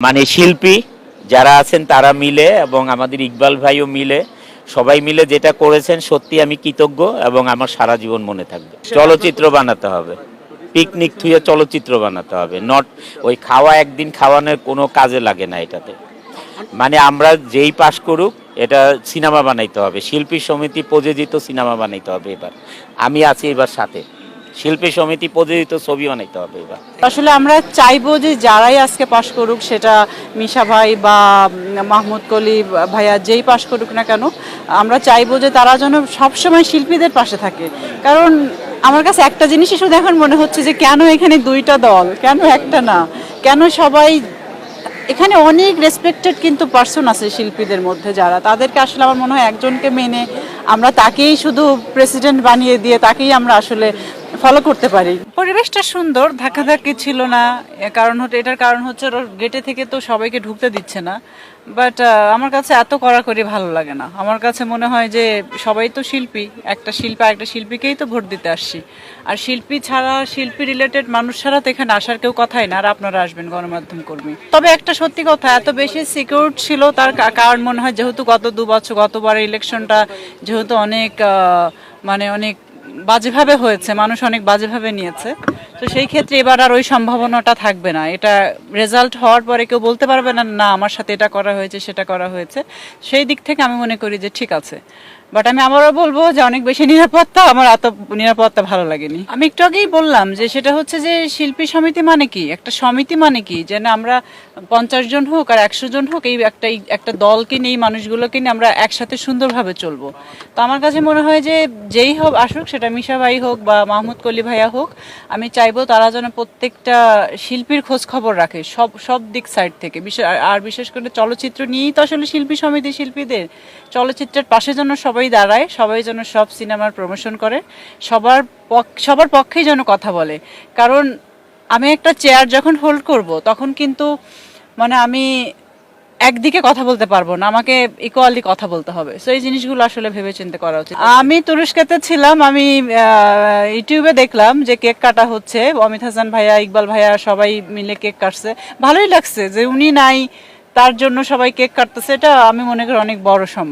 মানে শিল্পী যারা আছেন তারা মিলে এবং আমাদের ইকবাল ভাইও মিলে সবাই মিলে যেটা করেছেন সত্যি আমি কৃতজ্ঞ এবং আমার সারা জীবন মনে থাকবে। চলচ্চিত্র বানাতে হবে, পিকনিক থুয়ে চলচ্চিত্র বানাতে হবে, নট ওই খাওয়া একদিন খাওয়ানোর কোনো কাজে লাগে না এটাতে। মানে আমরা যেই পাশ করুক এটা সিনেমা বানাইতে হবে, শিল্পী সমিতি প্রযোজিত সিনেমা বানাইতে হবে। এবার আমি আছি এবার সাথে, শিল্পী সমিতি প্রযোজিত ছবি বানাইতে হবে এবার। আসলে আমরা চাইবো যে যারাই আজকে পাশ করুক, সেটা মিশা ভাই বা মাহমুদ কলি ভাইয়া যেই পাশ করুক না কেন, আমরা চাইবো যে তারা যেন সবসময় শিল্পীদের পাশে থাকে। কারণ আমার কাছে একটা জিনিসই শুধু এখন মনে হচ্ছে যে কেন এখানে দুইটা দল, কেন একটা না, কেন সবাই এখানে অনেক রেসপেক্টেড কিন্তু পার্সন আছে শিল্পীদের মধ্যে, যারা তাদেরকে আসলে আমার মনে হয় একজনকে মেনে আমরা তাকেই শুধু প্রেসিডেন্ট বানিয়ে দিয়ে তাকেই আমরা আসলে ফলো করতে পারি। পরিবেশটা সুন্দর, ধাক্কাধাক্কি ছিল না। এটার কারণ হচ্ছে গেটে থেকে তো সবাইকে ঢুকতে দিচ্ছে না। বাট আমার কাছে এত কড়াকড়ি ভালো লাগে না। আমার কাছে মনে হয় যে সবাই তো শিল্পী, একটা শিল্পীকেই তো ভোট দিতে আসছি। আর শিল্পী ছাড়া, শিল্পী রিলেটেড মানুষ ছাড়া তো এখানে আসার কেউ কথাই না। আর আপনারা আসবেন গণমাধ্যম কর্মী। তবে একটা সত্যি কথা, এত বেশি সিকিউর ছিল তার কারণ মনে হয় যেহেতু গত 2 বছর, গতবার ইলেকশনটা যেহেতু অনেক অনেক বাজেভাবে হয়েছে, মানুষ অনেক বাজেভাবে নিয়েছে, তো সেই ক্ষেত্রে এবার আর ওই সম্ভাবনাটা থাকবে না। এটা রেজাল্ট হওয়ার পরে কেউ বলতে পারবে না না আমার সাথে এটা করা হয়েছে সেটা করা হয়েছে। সেই দিক থেকে আমি মনে করি যে ঠিক আছে। বাট আমি আবারও বলবো যে অনেক বেশি নিরাপত্তা, আমার এত নিরাপত্তা ভালো লাগেনি। আমি একটু আগেই বললাম যে সেটা হচ্ছে যে শিল্পী সমিতি মানে কি, একটা সমিতি মানে কি, যেন আমরা 50 জন হোক আর 100 জন হোক, এই একটা দলকে নিয়ে, মানুষগুলোকে নিয়ে আমরা একসাথে সুন্দরভাবে চলবো। তো আমার কাছে মনে হয় যে যেই হোক আসুক, সেটা মিশা ভাই হোক বা মাহমুদ কলি ভাইয়া হোক, আমি চাইবো তারা যেন প্রত্যেকটা শিল্পীর খোঁজ খবর রাখে, সব দিক সাইড থেকে। আর বিশেষ করে চলচ্চিত্র নিয়েই তো আসলে শিল্পী সমিতি, শিল্পীদের চলচ্চিত্রের পাশে যেন সবাই দাঁড়ায়, সবাই যেন সব সিনেমার প্রমোশন করে, সবার পক্ষেই যেন কথা বলে। কারণ আমি একটা চেয়ার যখন হোল্ড করব তখন কিন্তু আমি একদিকে কথা বলতে পারবো না, আমাকে ইকুয়ালি কথা বলতে হবে। সো এই জিনিসগুলো আসলে ভেবেচিন্তে করা উচিত। আমি তুরস্কতে ছিলাম, আমি ইউটিউবে দেখলাম যে কেক কাটা হচ্ছে, অমিত হাসান ভাইয়া, ইকবাল ভাইয়া সবাই মিলে কেক কাটছে। ভালোই লাগছে যে উনি নাই, তার জন্য সবাই কেক কাটতেছে। এটা আমি মনে করি অনেক বড় সম্মান।